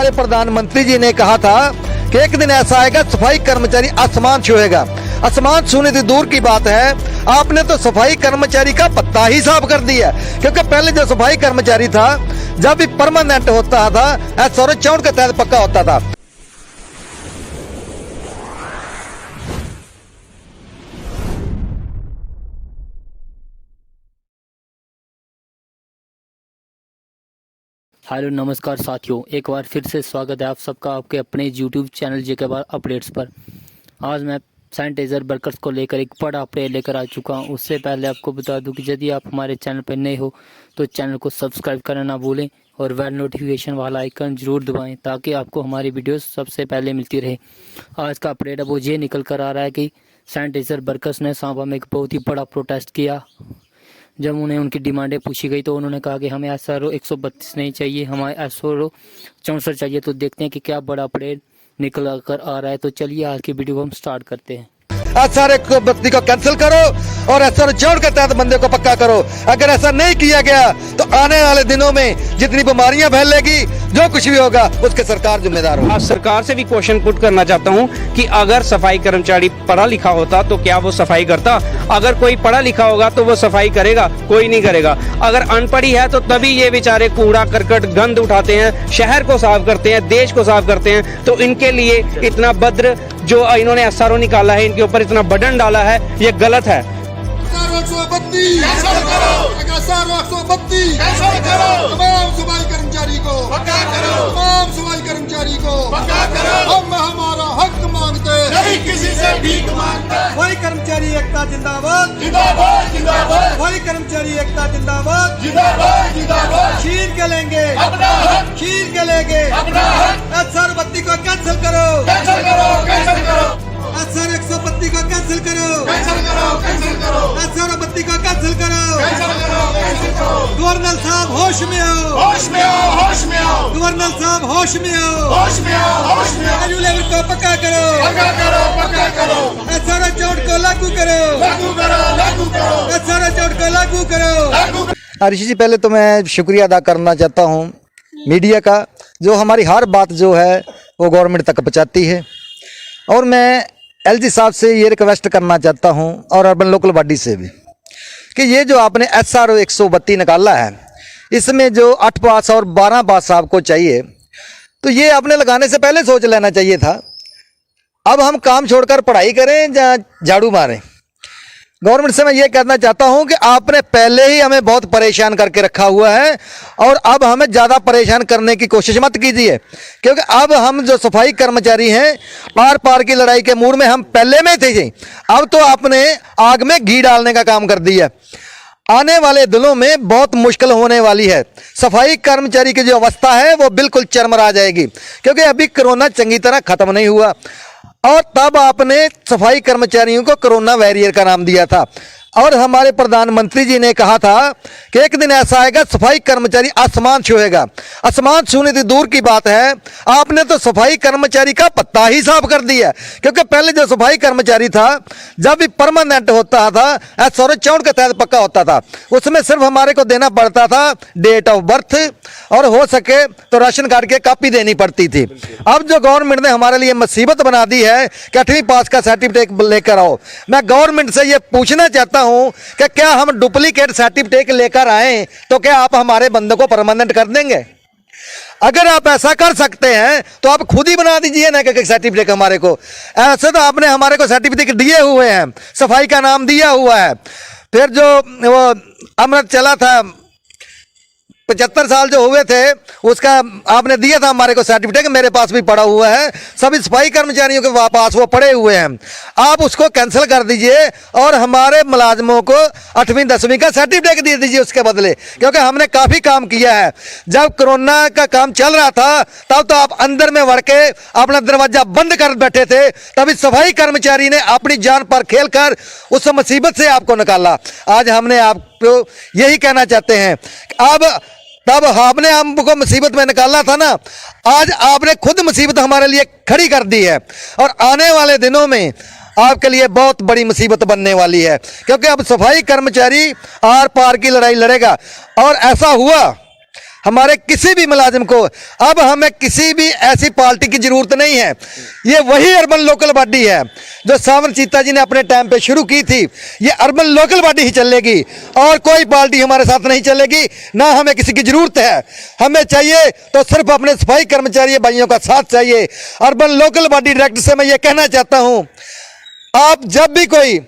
हमारे प्रधानमंत्री जी ने कहा था कि एक दिन ऐसा आएगा सफाई कर्मचारी आसमान छुएगा। आसमान छूने से दूर की बात है, आपने तो सफाई कर्मचारी का पत्ता ही साफ कर दिया। क्योंकि पहले जो सफाई कर्मचारी था, जब भी परमानेंट होता था, SRO 64 के तहत पक्का होता था। हेलो नमस्कार साथियों, एक बार फिर से स्वागत है आप सबका आपके अपने YouTube चैनल जेके बार अपडेट्स पर। आज मैं सैनिटाइज़र वर्कर्स को लेकर एक बड़ा अपडेट लेकर आ चुका हूं। उससे पहले आपको बता दूं कि यदि आप हमारे चैनल पर नए हो तो चैनल को सब्सक्राइब करना ना भूलें और बेल नोटिफिकेशन वाला आइकन ज़रूर दबाएं ताकि आपको हमारी वीडियोस सबसे पहले मिलती रहे। आज का अपडेट अब वो ये निकल कर आ रहा है कि सैनिटाइज़र वर्कर्स ने सांबा में एक बहुत ही बड़ा प्रोटेस्ट किया। जब उन्हें उनकी डिमांडें पूछी गई तो उन्होंने कहा कि हमें SRO 132 नहीं चाहिए, हमें SRO 64 चाहिए। तो देखते हैं कि क्या बड़ा अपडेट निकल कर आ रहा है। तो चलिए आज की वीडियो को हम स्टार्ट करते हैं। SRO 132 को कैंसिल करो और SRO 64 के तहत बंदे को पक्का करो। अगर ऐसा नहीं किया गया तो आने वाले दिनों में जितनी बीमारियां फैलेगी, जो कुछ भी होगा उसके सरकार जिम्मेदार होगी। आज सरकार से भी क्वेश्चन पुट करना चाहता हूं कि अगर सफाई कर्मचारी पढ़ा लिखा होता तो क्या वो सफाई करता? अगर कोई पढ़ा लिखा होगा तो वो सफाई करेगा? कोई नहीं करेगा। अगर अनपढ़ी है तो तभी ये बेचारे कूड़ा करकट गंद उठाते हैं, शहर को साफ करते हैं, देश को साफ करते हैं। तो इनके लिए इतना भद्र जो इन्होंने SRO निकाला है, इनके ऊपर इतना बर्डन डाला है, ये गलत है। तमाम सफाई कर्मचारी को पक्का करो, तमाम सफाई कर्मचारी को पक्का करो। हम हमारा हक मांगते नहीं, किसी से भीख मांगते। सफाई कर्मचारी एकता जिंदाबाद, जिंदाबाद, जिंदाबाद। सफाई कर्मचारी एकता जिंदाबाद, जिंदाबाद, जिंदाबाद। छीन के लेंगे अपना हक, छीन के लेंगे अपना हक। SRO 132 को कैंसिल करो, कैंसिल करो, कैंसिल करो। SRO 132 को कैंसिल करो, कैंसिल करो, कैंसिल करो। SRO 132 को कैंसिल करो, कैंसिल करो, कैंसिल करो। गवर्नर साहब होश में आओ, होश में आओ, होश में आओ। गवर्नर साहब होश में आओ, होश में आओ, होश में आओ। लेवल को पक्का करो, पक्का करो, पक्का करो। SRO 64 को लागू करो, लागू करो, लागू करो। SRO 64 को लागू करो, लागू करो। ऋषि जी, पहले तो मैं शुक्रिया अदा करना चाहता हूँ मीडिया का, जो हमारी हर बात जो है वो गवर्नमेंट तक पहुँचाती है। और मैं LG साहब से ये रिक्वेस्ट करना चाहता हूँ और अर्बन लोकल बॉडी से भी कि ये जो आपने SRO 132 निकाला है, इसमें जो 8 पास और 12 पास आपको चाहिए, तो ये आपने लगाने से पहले सोच लेना चाहिए था। अब हम काम छोड़कर पढ़ाई करें या झाड़ू मारें? गवर्नमेंट से मैं ये कहना चाहता हूं कि आपने पहले ही हमें बहुत परेशान करके रखा हुआ है और अब हमें ज़्यादा परेशान करने की कोशिश मत कीजिए। क्योंकि अब हम जो सफाई कर्मचारी हैं, आर पार की लड़ाई के मूड में हम पहले में थे जी। अब तो आपने आग में घी डालने का काम कर दिया। आने वाले दिनों में बहुत मुश्किल होने वाली है। सफाई कर्मचारी की जो अवस्था है वो बिल्कुल चरमरा जाएगी, क्योंकि अभी कोरोना चंगी तरह खत्म नहीं हुआ। और तब आपने सफाई कर्मचारियों को कोरोना वॉरियर का नाम दिया था। और हमारे प्रधानमंत्री जी ने कहा था कि एक दिन ऐसा आएगा सफाई कर्मचारी आसमान छुएगा। आसमान छूने से दूर की बात है, आपने तो सफाई कर्मचारी का पत्ता ही साफ कर दिया। क्योंकि पहले जो सफाई कर्मचारी था, जब भी परमानेंट होता था, SRO 64 के तहत पक्का होता था, उसमें सिर्फ हमारे को देना पड़ता था डेट ऑफ बर्थ और हो सके तो राशन कार्ड की कॉपी देनी पड़ती थी। अब जो गवर्नमेंट ने हमारे लिए मुसीबत बना दी है कि 8वीं पास का सर्टिफिकेट लेकर आओ, मैं गवर्नमेंट से ये पूछना चाहता हूं कि क्या हम डुप्लीकेट सर्टिफिकेट लेकर आए तो क्या आप हमारे बंदों को परमानेंट कर देंगे? अगर आप ऐसा कर सकते हैं तो आप खुद ही बना दीजिए ना कि सर्टिफिकेट हमारे को। ऐसे तो आपने हमारे को सर्टिफिकेट दिए हुए हैं, सफाई का नाम दिया हुआ है। फिर जो वो अमृत चला था, 75 साल जो हुए थे, उसका आपने दिया था हमारे को सर्टिफिकेट, मेरे पास भी पड़ा हुआ है, सभी सफाई कर्मचारियों के पास वो पड़े हुए हैं। आप उसको कैंसिल कर दीजिए और हमारे मुलाजमों को 8वीं 10वीं का सर्टिफिकेट दे दीजिए उसके बदले। क्योंकि हमने काफ़ी काम किया है। जब कोरोना का काम चल रहा था तब तो आप अंदर में बढ़ के अपना दरवाजा बंद कर बैठे थे, तभी सफाई कर्मचारी ने अपनी जान पर खेल कर उस मुसीबत से आपको निकाला। आज हमने आपको यही कहना चाहते हैं, अब तब आपने हमको मुसीबत में निकाला था ना, आज आपने खुद मुसीबत हमारे लिए खड़ी कर दी है। और आने वाले दिनों में आपके लिए बहुत बड़ी मुसीबत बनने वाली है, क्योंकि अब सफाई कर्मचारी आर पार की लड़ाई लड़ेगा। और ऐसा हुआ हमारे किसी भी मुलाजिम को अब हमें किसी भी ऐसी पार्टी की जरूरत नहीं है। ये वही अर्बन लोकल बॉडी है जो सावन चीता जी ने अपने टाइम पे शुरू की थी। ये अर्बन लोकल बॉडी ही चलेगी और कोई पार्टी हमारे साथ नहीं चलेगी, ना हमें किसी की जरूरत है। हमें चाहिए तो सिर्फ अपने सफाई कर्मचारी भाइयों का साथ चाहिए। अर्बन लोकल बॉडी डायरेक्टर से मैं ये कहना चाहता हूं, आप जब भी कोई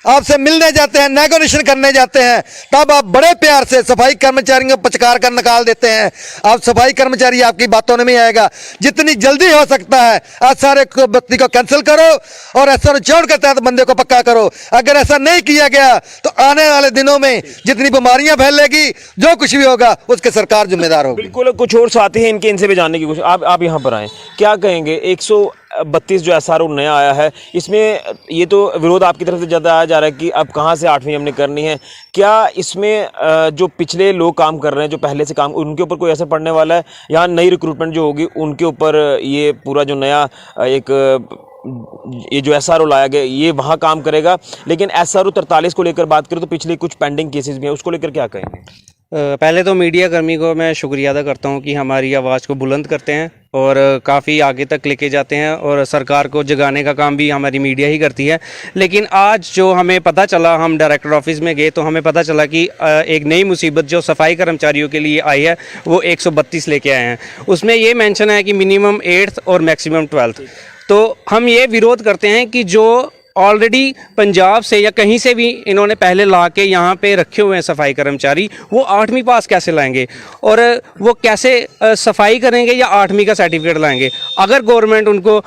आपसे मिलने जाते हैं, नेगोशिएशन करने जाते हैं, तब आप बड़े प्यार से सफाई कर्मचारियों को पचकार कर निकाल देते हैं। आप सफाई कर्मचारी आपकी बातों में नहीं आएगा। जितनी जल्दी हो सकता है एसआर व्यक्ति को कैंसिल करो और एसआर 64 के तहत बंदे को पक्का करो। अगर ऐसा नहीं किया गया तो आने वाले दिनों में जितनी बीमारियां फैलेगी, जो कुछ भी होगा उसके सरकार जिम्मेदार होगी। बिल्कुल, कुछ और साथी हैं इनके, इनसे भी जानने की कोशिश। आप यहाँ पर आए, क्या कहेंगे 132 जो एसआरओ नया आया है, इसमें ये तो विरोध आपकी तरफ से ज़्यादा आया जा रहा है कि अब कहाँ से 8वीं हमने करनी है। क्या इसमें जो पिछले लोग काम कर रहे हैं, जो पहले से काम, उनके ऊपर कोई असर पड़ने वाला है? या नई रिक्रूटमेंट जो होगी उनके ऊपर ये पूरा जो नया ये जो एसआरओ लाया गया ये वहाँ काम करेगा? लेकिन एसआरओ 43 को लेकर बात करें तो पिछले कुछ पेंडिंग केसेस भी हैं, उसको लेकर क्या कहेंगे? पहले तो मीडिया कर्मी को मैं शुक्रिया अदा करता हूं कि हमारी आवाज़ को बुलंद करते हैं और काफ़ी आगे तक लेके जाते हैं और सरकार को जगाने का काम भी हमारी मीडिया ही करती है। लेकिन आज जो हमें पता चला, हम डायरेक्टर ऑफिस में गए तो हमें पता चला कि एक नई मुसीबत जो सफाई कर्मचारियों के लिए आई है वो 132 लेके आए हैं। उसमें ये मेंशन है कि मिनिमम 8th और मैक्सिमम 12th। तो हम ये विरोध करते हैं कि जो ऑलरेडी पंजाब से या कहीं से भी इन्होंने पहले ला के यहाँ पे रखे हुए हैं सफाई कर्मचारी, वो 8वीं पास कैसे लाएंगे और वो कैसे सफाई करेंगे या 8वीं का सर्टिफिकेट लाएंगे? अगर गवर्नमेंट उनको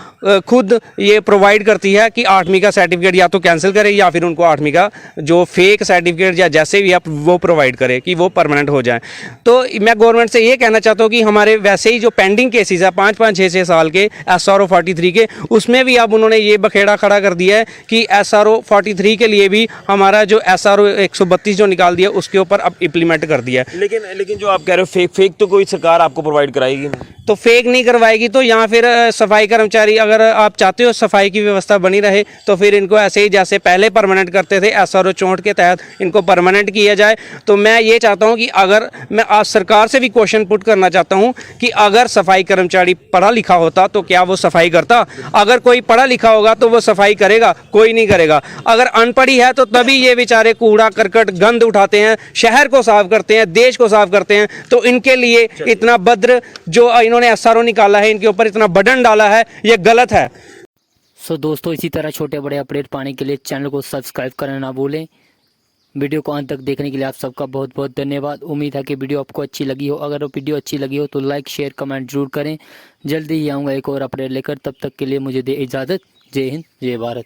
खुद ये प्रोवाइड करती है कि 8वीं का सर्टिफिकेट या तो कैंसिल करे या फिर उनको 8वीं का जो फेक सर्टिफिकेट या जैसे भी आप वो प्रोवाइड करे कि वो परमानेंट हो जाए। तो मैं गवर्नमेंट से ये कहना चाहता हूँ कि हमारे वैसे ही जो पेंडिंग केसेस है 5-5, 6-6 साल के SRO 43 के, उसमें भी अब उन्होंने ये बखेड़ा खड़ा कर दिया है कि SRO 43 के लिए भी हमारा जो SRO 132 जो निकाल दिया उसके ऊपर अब इम्प्लीमेंट कर दिया है। लेकिन जो आप कह रहे हो फेक तो कोई सरकार आपको प्रोवाइड कराएगी नहीं? तो फेक नहीं करवाएगी तो यहाँ फिर सफाई कर्मचारी, अगर आप चाहते हो सफाई की व्यवस्था बनी रहे तो फिर इनको ऐसे ही जैसे पहले परमानेंट करते थे SRO 64 के तहत इनको परमानेंट किया जाए। तो मैं ये चाहता हूँ कि अगर मैं आज सरकार से भी क्वेश्चन पुट करना चाहता हूँ कि अगर सफाई कर्मचारी पढ़ा लिखा होता तो क्या वो सफाई करता? अगर कोई पढ़ा लिखा होगा तो वो सफाई करेगा? कोई नहीं करेगा। अगर अनपढ़ी है तो तभी ये बेचारे कूड़ा करकट गंद उठाते हैं, शहर को साफ करते हैं, देश को साफ करते हैं। तो इनके लिए इतना भद्र जो इन्होंने SRO निकाला है, इनके ऊपर इतना बर्डन डाला है, ये गलत है। सो दोस्तों, इसी तरह छोटे बड़े अपडेट पाने के लिए चैनल को सब्सक्राइब करना ना भूलें। वीडियो को अंत तक देखने के लिए आप सबका बहुत बहुत धन्यवाद। उम्मीद है कि वीडियो आपको अच्छी लगी हो। अगर वो वीडियो अच्छी लगी हो तो लाइक शेयर कमेंट जरूर करें। जल्दी ही आऊँगा एक और अपडेट लेकर, तब तक के लिए मुझे दे इजाज़त। जय हिंद, जय भारत।